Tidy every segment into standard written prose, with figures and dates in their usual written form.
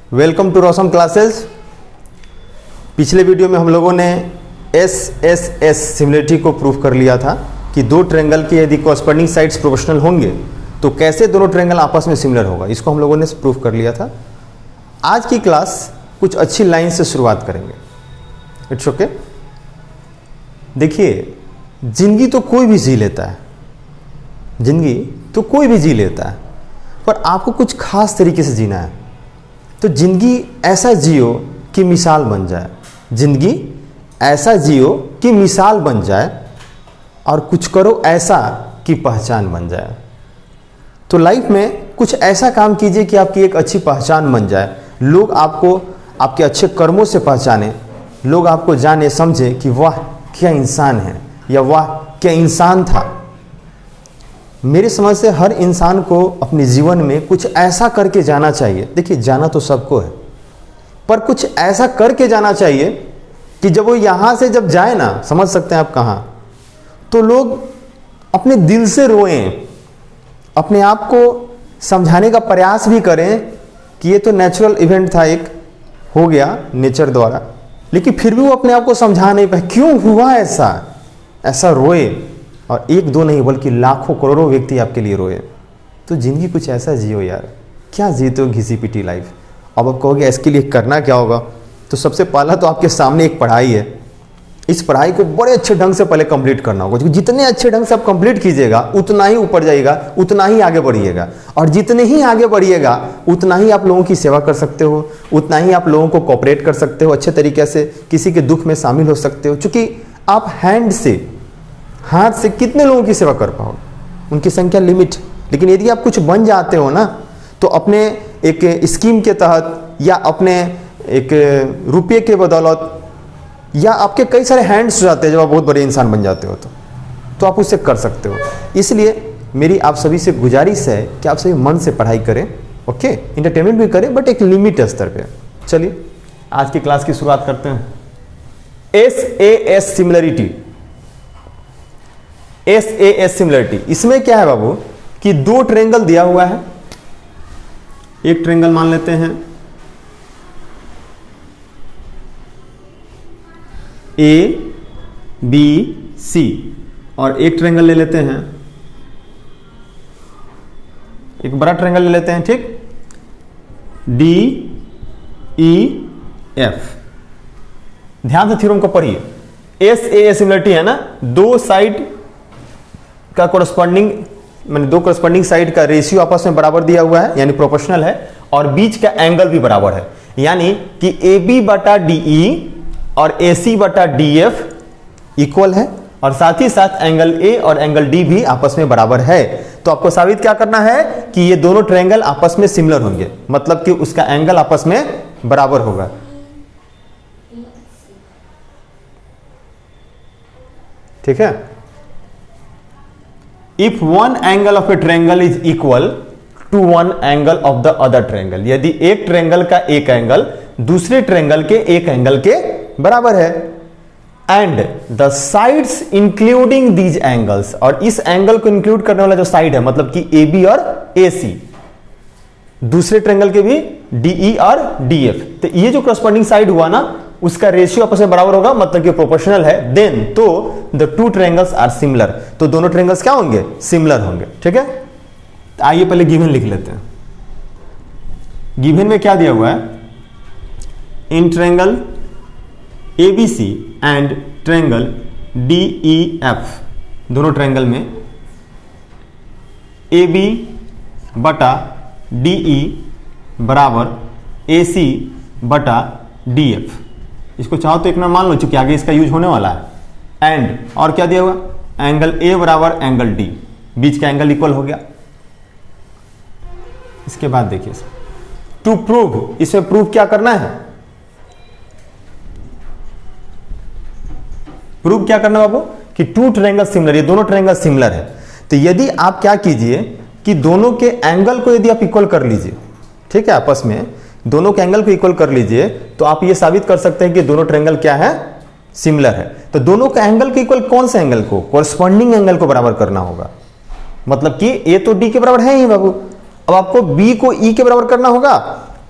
Welcome to Rossum classes. पिछले video में हम लोगों ने एस सिमिलरिटी को प्रूफ कर लिया था कि दो ट्रायंगल के यदि कॉरस्पॉन्डिंग साइड्स प्रोपोर्शनल होंगे तो कैसे दोनों ट्रायंगल आपस में सिमिलर होगा, इसको हम लोगों ने प्रूफ कर लिया था। आज की क्लास कुछ अच्छी लाइन से शुरुआत करेंगे। It's okay. देखिए, जिंदगी तो कोई भी जी लेता है, जिंदगी तो कोई भी जी लेता है, पर आपको कुछ खास तरीके से जीना है। तो जिंदगी ऐसा जियो कि मिसाल बन जाए, जिंदगी ऐसा जियो कि मिसाल बन जाए, और कुछ करो ऐसा कि पहचान बन जाए। तो लाइफ में कुछ ऐसा काम कीजिए कि आपकी एक अच्छी पहचान बन जाए, लोग आपको आपके अच्छे कर्मों से पहचाने, लोग आपको जाने समझे कि वाह क्या इंसान है या वाह क्या इंसान था। मेरी समझ से हर इंसान को अपने जीवन में कुछ ऐसा करके जाना चाहिए। देखिए, जाना तो सबको है, पर कुछ ऐसा करके जाना चाहिए कि जब वो यहाँ से जब जाए ना, समझ सकते हैं आप कहाँ, तो लोग अपने दिल से रोएं, अपने आप को समझाने का प्रयास भी करें कि ये तो नेचुरल इवेंट था, एक हो गया नेचर द्वारा, लेकिन फिर भी वो अपने आप को समझा नहीं पाए क्यों हुआ ऐसा रोए, और एक दो नहीं बल्कि लाखों करोड़ों व्यक्ति आपके लिए रोए। तो जिंदगी कुछ ऐसा जियो यार, क्या जीते हो घिसी पिटी लाइफ। अब आप कहोगे इसके लिए करना क्या होगा, तो सबसे पहला तो आपके सामने एक पढ़ाई है। इस पढ़ाई को बड़े अच्छे ढंग से पहले कंप्लीट करना होगा, क्योंकि जितने अच्छे ढंग से आप कंप्लीट कीजिएगा उतना ही ऊपर जाइएगा, उतना ही आगे बढ़िएगा, और जितने ही आगे बढ़िएगा उतना ही आप लोगों की सेवा कर सकते हो, उतना ही आप लोगों को कोऑपरेट कर सकते हो, अच्छे तरीके से किसी के दुख में शामिल हो सकते हो। क्योंकि आप हाथ से कितने लोगों की सेवा कर पाओगे, उनकी संख्या लिमिट। लेकिन यदि आप कुछ बन जाते हो ना, तो अपने एक स्कीम के तहत या अपने एक रुपये के बदौलत या आपके कई सारे हैंड्स हो जाते हैं, जब आप बहुत बड़े इंसान बन जाते हो तो आप उससे कर सकते हो। इसलिए मेरी आप सभी से गुजारिश है कि आप सभी मन से पढ़ाई करें, ओके, इंटरटेनमेंट भी करें, बट एक लिमिट स्तर पे। चलिए आज की क्लास की शुरुआत करते हैं। एस सिमिलरिटी, एस सिमिलरिटी, इसमें क्या है बाबू कि दो ट्रायंगल दिया हुआ है। एक ट्रायंगल मान लेते हैं ए बी सी, और एक ट्रायंगल ले लेते हैं, एक बड़ा ट्रायंगल ले लेते हैं, ठीक, डी ई एफ। ध्यान से थ्योरम को पढ़िए। एस सिमिलरिटी है ना, दो साइड का कोरस्पॉन्डिंग, मैंने दो कोरस्पॉन्डिंग साइड का रेशियो आपस में बराबर दिया हुआ है, यानी प्रोपोर्शनल है, और बीच का एंगल भी बराबर है, यानी कि ए बी बटा डी ई और ए सी बटा डी एफ इक्वल है, और साथ ही साथ एंगल ए और एंगल डी भी आपस में बराबर है। तो आपको साबित क्या करना है कि ये दोनों ट्रायंगल आपस में सिमिलर होंगे, मतलब कि उसका एंगल आपस में बराबर होगा। ठीक है। If one angle of a triangle is equal to one angle of the other triangle, यदि एक ट्रायंगल का एक एंगल दूसरे ट्रायंगल के एक एंगल के बराबर है, and the sides including these angles, और इस एंगल को इंक्लूड करने वाला जो साइड है, मतलब कि ए बी और ए सी, दूसरे ट्रायंगल के भी डी ई और डी एफ, तो ये जो करस्पॉन्डिंग साइड हुआ ना, उसका रेशियो आपस में बराबर होगा, मतलब कि प्रोपोर्शनल है, देन तो the two triangles are similar, तो दोनों ट्रायंगल्स क्या होंगे, सिमिलर होंगे। ठीक है। तो आइए पहले गिवन लिख लेते हैं। गिवन में क्या दिया हुआ है, in triangle A B C and triangle D E F, दोनों ट्रायंगल में ए बी बटा डी ई बराबर ए सी बटा डी एफ। इसको चाहो तो एक ना मान लो, चूंकि आगे इसका यूज होने वाला है। एंड और क्या दिया हुआ, एंगल ए बराबर एंगल डी, बीच का एंगल इक्वल हो गया। इसके बाद देखिए, टू प्रूव, इसमें प्रूव क्या करना है, प्रूव क्या करना बाबू कि टू ट्रायंगल सिमिलर, ये दोनों ट्रायंगल सिमिलर है। तो यदि आप क्या कीजिए कि दोनों के एंगल को यदि आप इक्वल कर लीजिए, ठीक है, आपस में दोनों के एंगल को इक्वल कर लीजिए, तो आप ये साबित कर सकते हैं कि दोनों ट्रायंगल क्या है, सिमिलर है। तो दोनों के एंगल के इक्वल कौन से एंगल को, कोरस्पॉन्डिंग एंगल को बराबर करना होगा, मतलब कि ए तो डी के बराबर है ही बाबू, अब आपको बी को ई के बराबर करना होगा,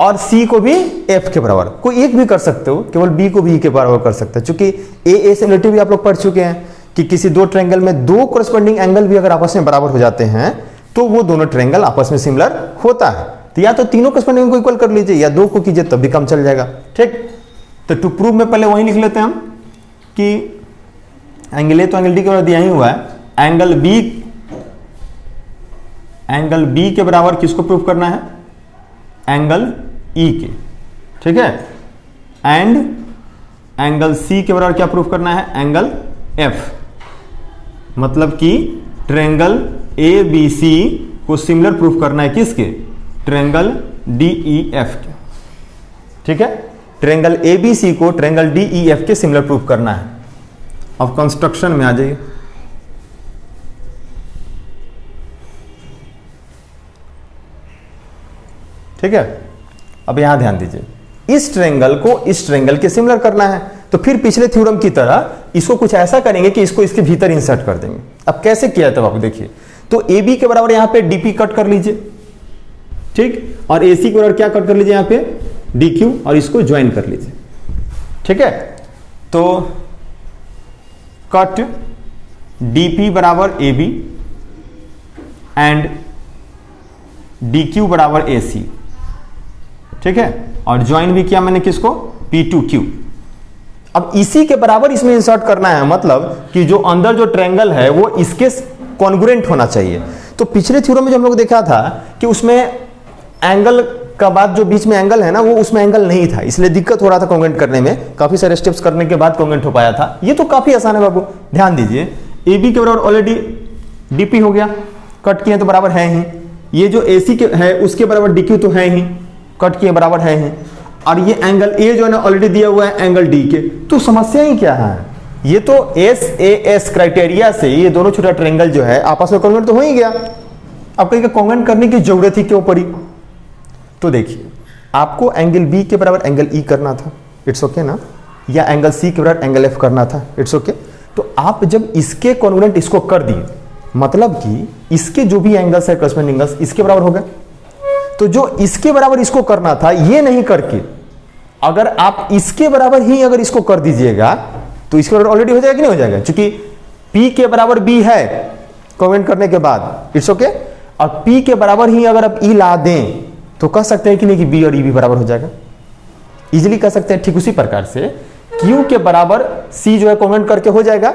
और सी को भी एफ के बराबर, कोई एक भी कर सकते हो, केवल बी को भी ई के बराबर कर सकते हैं। चूंकि ए से रिलेटिव भी आप लोग पढ़ चुके हैं कि किसी दो ट्रायंगल में दो कोरस्पॉन्डिंग एंगल भी अगर आपस में बराबर हो जाते हैं तो वो दोनों ट्रायंगल आपस में सिमिलर होता है। तो या तो तीनों कोरस्पॉन्डिंग को इक्वल कर लीजिए या दो को कीजिए तब भी काम चल जाएगा। ठीक, तो टू प्रूव में पहले वही लिख लेते हैं हम कि एंगल ए तो एंगल डी के बराबर दिया ही हुआ है, एंगल बी के बराबर किसको प्रूव करना है, एंगल ई के। ठीक है, एंड एंगल सी के बराबर क्या प्रूव करना है, एंगल एफ। मतलब कि ट्रायंगल ए बी सी को सिमिलर प्रूफ करना है किसके, ट्रायंगल डी ई एफ के। ठीक है, ट्रायंगल ए बी सी को ट्रायंगल डी ई एफ के सिमिलर प्रूफ करना है। अब कंस्ट्रक्शन में आ जाइए। ठीक है, अब यहां ध्यान दीजिए, इस ट्रायंगल को इस ट्रायंगल के सिमिलर करना है, तो फिर पिछले थ्योरम की तरह इसको कुछ ऐसा करेंगे कि इसको इसके भीतर इंसर्ट कर देंगे। अब कैसे किया है तब आप देखिए, तो ए बी के बराबर यहां पे डीपी कट कर लीजिए। ठीक, और ए सी के बराबर क्या कट कर लीजिए, यहां पे डी क्यू, और इसको ज्वाइन कर लीजिए। ठीक है, तो कट डीपी बराबर A B and D Q बराबर ए सी। ठीक है, और ज्वाइन भी किया मैंने किसको, P2Q। अब इसी के बराबर इसमें इंसर्ट करना है, मतलब कि जो अंदर जो ट्रायंगल है वो इसके कॉन्ग्रुएंट होना चाहिए। तो पिछले थ्योरम में जो हम लोग देखा था कि उसमें एंगल का बाद जो बीच में एंगल है ना, वो उसमें एंगल नहीं था, इसलिए दिक्कत हो रहा था कॉन्ग्रुएंट करने में। काफी सारे स्टेप्स करने के बाद कॉन्ग्रुएंट हो पाया था। ये तो काफी आसान है बाबू, ध्यान दीजिए। ए बी के बराबर ऑलरेडी डीपी हो गया, कट किए तो बराबर है ही। ये जो ए सी के है उसके बराबर डी क्यू तो है ही, कट किए बराबर है ही। और ये एंगल ए जो है ना ऑलरेडी दिया हुआ है एंगल डी के। तो समस्या ही क्या है, ये तो एस ए एस क्राइटेरिया से ये दोनों छोटा ट्रायंगल जो है आपस में कॉन्ग्रुएंट तो हो ही गया। अब कहीं कॉन्ग्रुएंट करने की जरूरत ही क्यों पड़ी। तो देखिए, आपको एंगल बी के बराबर एंगल ई करना था, इट्स ओके ना, या एंगल सी के बराबर एंगल एफ करना था, इट्स ओके। तो आप जब इसके कॉन्ग्रुएंट इसको कर दिए, मतलब कि इसके जो भी एंगल्स है कॉरस्पॉन्डिंग एंगल्स इसके बराबर हो गए। तो जो इसके बराबर इसको करना था ये नहीं करके अगर आप इसके बराबर ही अगर इसको कर दीजिएगा तो इसके बराबर ऑलरेडी हो जाएगा कि नहीं हो जाएगा, क्योंकि P के बराबर B है कॉन्ग्रुएंट करने के बाद, इट्स ओके। और P के बराबर ही अगर आप E ला दें तो कह सकते हैं कि नहीं कि B और E भी बराबर हो जाएगा, इजीली कह सकते हैं। ठीक उसी प्रकार से Q के बराबर C जो है कॉन्ग्रुएंट करके हो जाएगा।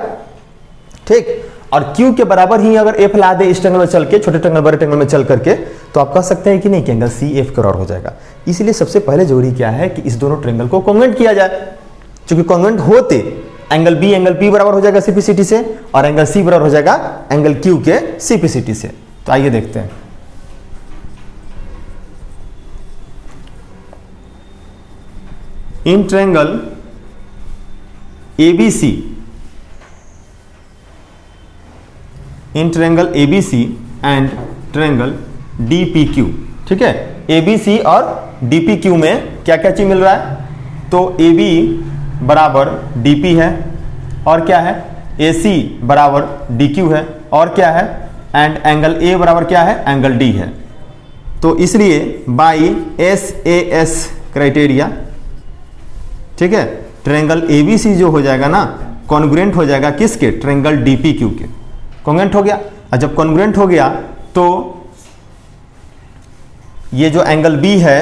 ठीक, और Q के बराबर ही अगर F ला दे इस ट्रायंगल में चल के, छोटे ट्रायंगल बड़े ट्रायंगल में चल करके, तो आप कह सकते हैं कि नहीं कि एंगल C F के बराबर हो जाएगा। इसलिए सबसे पहले जरूरी क्या है कि इस दोनों ट्रायंगल को कॉन्ग्रुएंट किया जाए। क्योंकि कॉन्ग्रुएंट होते एंगल B एंगल P बराबर हो जाएगा CPCT से, और एंगल C बराबर हो जाएगा एंगल Q के CPCT से। तो आइए देखते हैं। In triangle ABC, in triangle ABC and triangle DPQ। ठीक है, ABC और DPQ में क्या क्या चीज मिल रहा है, तो AB बराबर DP है, और क्या है AC बराबर DQ है, और क्या है एंड एंगल A बराबर क्या है, एंगल D है। तो इसलिए बाई SAS क्राइटेरिया, ठीक है, ट्रायंगल ABC जो हो जाएगा ना कॉन्ग्रुएंट हो जाएगा किसके, ट्रायंगल DPQ के। कॉन्ग्रुएंट हो गया, और जब कॉन्ग्रुएंट हो गया तो ये जो एंगल B है,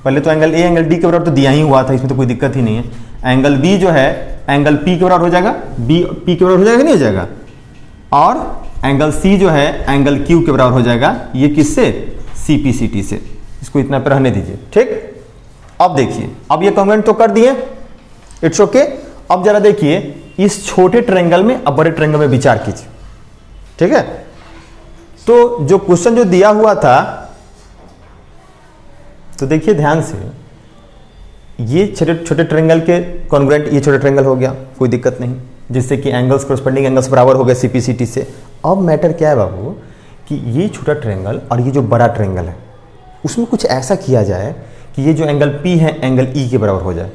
पहले तो एंगल A एंगल D के बराबर तो दिया ही हुआ था, इसमें तो कोई दिक्कत ही नहीं है। एंगल B जो है एंगल P के बराबर हो जाएगा, P के बराबर हो जाएगा नहीं हो जाएगा, और एंगल C जो है एंगल Q के बराबर हो जाएगा, ये किससे, CPCT से। इसको इतना पे रहने दीजिए। ठीक, अब देखिए, अब ये कॉन्ग्रुएंट तो कर दिए, इट्स ओके। अब जरा देखिए इस छोटे ट्रायंगल में अब बड़े ट्रायंगल में विचार कीजिए। ठीक है, तो जो क्वेश्चन जो दिया हुआ था, तो देखिए ध्यान से, ये छोटे छोटे ट्रायंगल के कॉन्ग्रुएंट ये छोटा ट्रायंगल हो गया, कोई दिक्कत नहीं, जिससे कि एंगल्स कॉरस्पॉन्डिंग एंगल्स बराबर हो गए CPCT से। अब मैटर क्या है बाबू कि ये छोटा ट्रायंगल और ये जो बड़ा ट्रायंगल है उसमें कुछ ऐसा किया जाए कि ये जो एंगल P है एंगल E के बराबर हो जाए।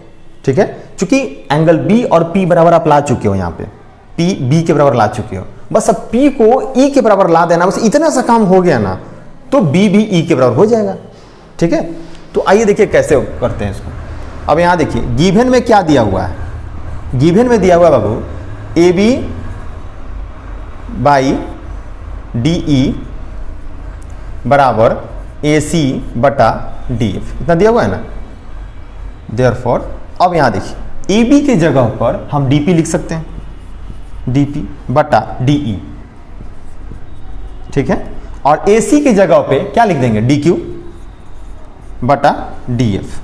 ठीक है, क्योंकि एंगल B और P बराबर आप ला चुके हो, यहाँ पे P B के बराबर ला चुके हो, बस अब P को E के बराबर ला देना, बस इतना सा काम हो गया ना, तो B भी E के बराबर हो जाएगा। ठीक है, तो आइए देखिए कैसे करते हैं इसको। अब यहाँ देखिए गिवन में क्या दिया हुआ है, गिवन में दिया हुआ बाबू A B by D E बराबर ए सी बटा डी एफ, इतना दिया हुआ है ना। देयरफॉर अब यहाँ देखिए ए बी के जगह पर हम डी पी लिख सकते हैं, डी पी बटा डी ई, ठीक है। और ए सी की जगह पे क्या लिख देंगे, डी क्यू बटा डी एफ।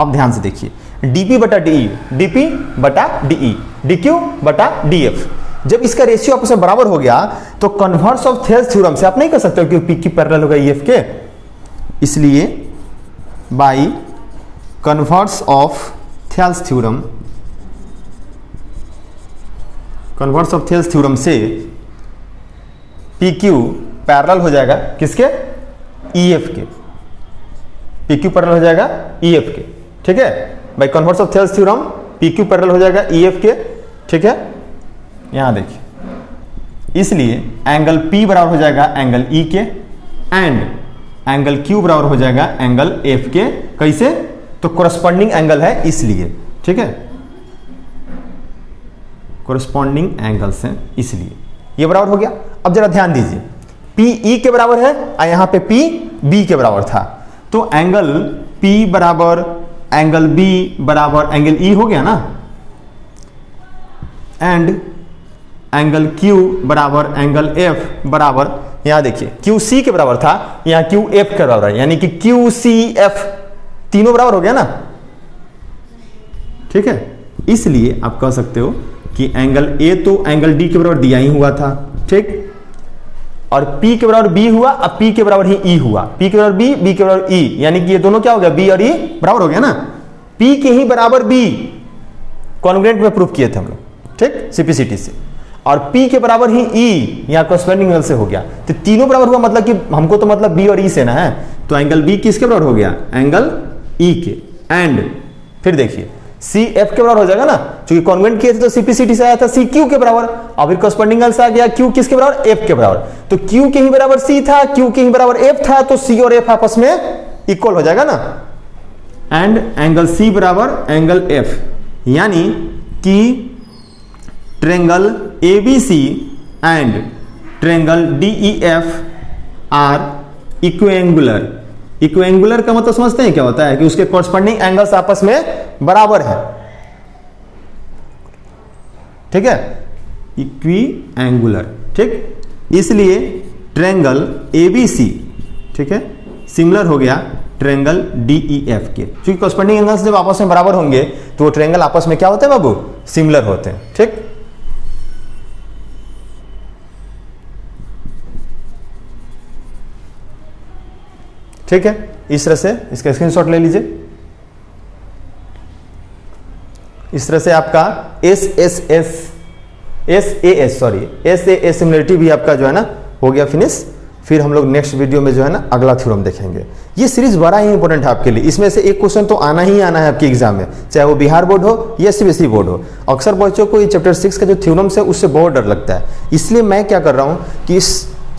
अब ध्यान से देखिए डी पी बटा डी ई, डी पी बटा डी ई, डी क्यू बटा डी एफ। जब इसका रेशियो आपस में बराबर हो गया तो कन्वर्स ऑफ थेल्स थ्योरम से आप नहीं कर सकते हो कि पी क्यू पैरेलल होगा ई एफ के, इसलिए by converse of Thales theorem, converse of Thales theorem से पी क्यू पैरेलल हो जाएगा किसके, ई एफ के, पी क्यू पैरेलल हो जाएगा ई एफ के, ठीक है। By converse of Thales theorem P Q parallel हो जाएगा ई एफ के, ठीक है। यहां देखिए इसलिए एंगल P बराबर हो जाएगा एंगल E के एंड एंगल Q बराबर हो जाएगा एंगल F के। कैसे, तो कोरस्पॉन्डिंग एंगल है इसलिए, ठीक है, कोरस्पॉन्डिंग एंगल से इसलिए ये बराबर हो गया। अब जरा ध्यान दीजिए P E के बराबर है और यहां पे P B के बराबर था, तो एंगल P बराबर एंगल B बराबर एंगल E हो गया ना, एंड एंगल Q बराबर एंगल F बराबर, यहां देखिए QC के बराबर था, यहां QF के बराबर है, यानी कि QCF तीनों बराबर हो गया ना, ठीक है। इसलिए आप कह सकते हो कि एंगल A तो एंगल D के बराबर दिया ही हुआ था, ठीक, और P के बराबर B हुआ, अब P के बराबर ही E हुआ, P के बराबर B, B के बराबर E, यानी कि ये दोनों क्या हो गया, B और E बराबर हो गया ना। P के ही बराबर B कॉन्ग्रुएंट में प्रूफ किए थे हम लोग, ठीक, सीपीसीटी से, और P के बराबर ही E यहाँ कोरस्पॉन्डिंग एंगल से हो गया, तो तीनों बराबर हुआ, मतलब कि हमको तो मतलब B और E से ना है, तो एंगल B किसके बराबर हो गया, एंगल E के, एंड फिर देखिए CF के बराबर हो जाएगा ना, क्योंकि कॉन्वेंट किए थे तो सीपीसीटी से आया था CQ के बराबर, और फिर कोरस्पॉन्डिंग एंगल से आ गया Q किसके बराबर, F के बराबर, तो Q के ही बराबर C था, Q के ही बराबर F था, तो C और F आपस में इक्वल हो जाएगा ना, एंड एंगल C बराबर एंगल F, यानी कि triangle ABC and triangle DEF are equiangular. Equiangular का मतलब समझते हैं क्या होता है, कि उसके कॉरस्पॉन्डिंग एंगल्स आपस में बराबर है, ठीक है, इक्विएंगुलर, ठीक। इसलिए ट्रायंगल ABC, ठीक है, सिमिलर हो गया ट्रायंगल DEF के, क्योंकि कॉरस्पॉन्डिंग एंगल्स जब आपस में बराबर होंगे तो वो ट्रायंगल आपस में क्या होते हैं बाबू, सिमिलर होते हैं, ठीक। ठीक है, इस तरह से इसका स्क्रीनशॉट ले लीजिए। इस तरह से आपका SAS सिमिलरिटी भी आपका जो है ना हो गया फिनिश। फिर हम लोग नेक्स्ट वीडियो में जो है ना अगला थ्योरम देखेंगे। ये सीरीज बड़ा ही इंपॉर्टेंट है आपके लिए, इसमें से एक क्वेश्चन तो आना ही आना है आपके एग्जाम में, चाहे वो बिहार बोर्ड हो या सीबीएसई बोर्ड हो। अक्सर बच्चों को ये चैप्टर 6 का जो थ्योरम्स है उससे बहुत डर लगता है, इसलिए मैं क्या कर रहा हूँ कि इस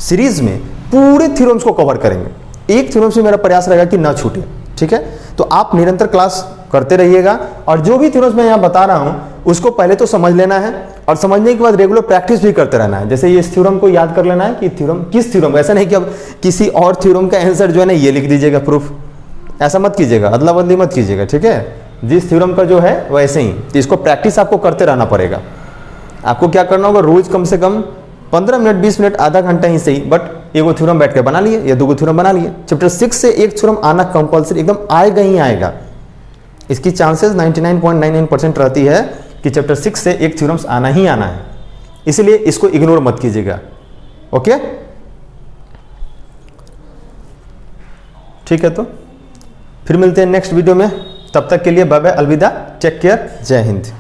सीरीज में पूरे थ्योरम्स को कवर करेंगे। एक थ्योरम से मेरा प्रयास रहेगा कि ना छूटे, ठीक है। तो आप निरंतर क्लास करते रहिएगा, और जो भी थ्योरम्स मैं यहाँ बता रहा हूँ उसको पहले तो समझ लेना है, और समझने के बाद रेगुलर प्रैक्टिस भी करते रहना है। जैसे ये इस थ्योरम को याद कर लेना है कि थ्योरम किस थ्योरम, ऐसा नहीं कि अब किसी और थ्योरम का आंसर जो है ना ये लिख दीजिएगा प्रूफ, ऐसा मत कीजिएगा, अदला बदली मत कीजिएगा, ठीक है। जिस थ्योरम का जो है वैसे ही, तो इसको प्रैक्टिस आपको करते रहना पड़ेगा। आपको क्या करना होगा, रोज कम से कम 15 मिनट 20 मिनट आधा घंटा ही सही, बट एगो थ्योरम बैठ के बना लिए या 2 थ्योरम बना लिए। चैप्टर 6 से एक थ्योरम आना कंपल्सरी एकदम आएगा ही आएगा। इसकी चांसेस 99.99% रहती है कि चैप्टर 6 से एक थ्योरम्स आना ही आना है, इसलिए इसको इग्नोर मत कीजिएगा, ओके। ठीक है, तो फिर मिलते हैं नेक्स्ट वीडियो में, तब तक के लिए बाय बाय, अलविदा, टेक केयर, जय हिंद।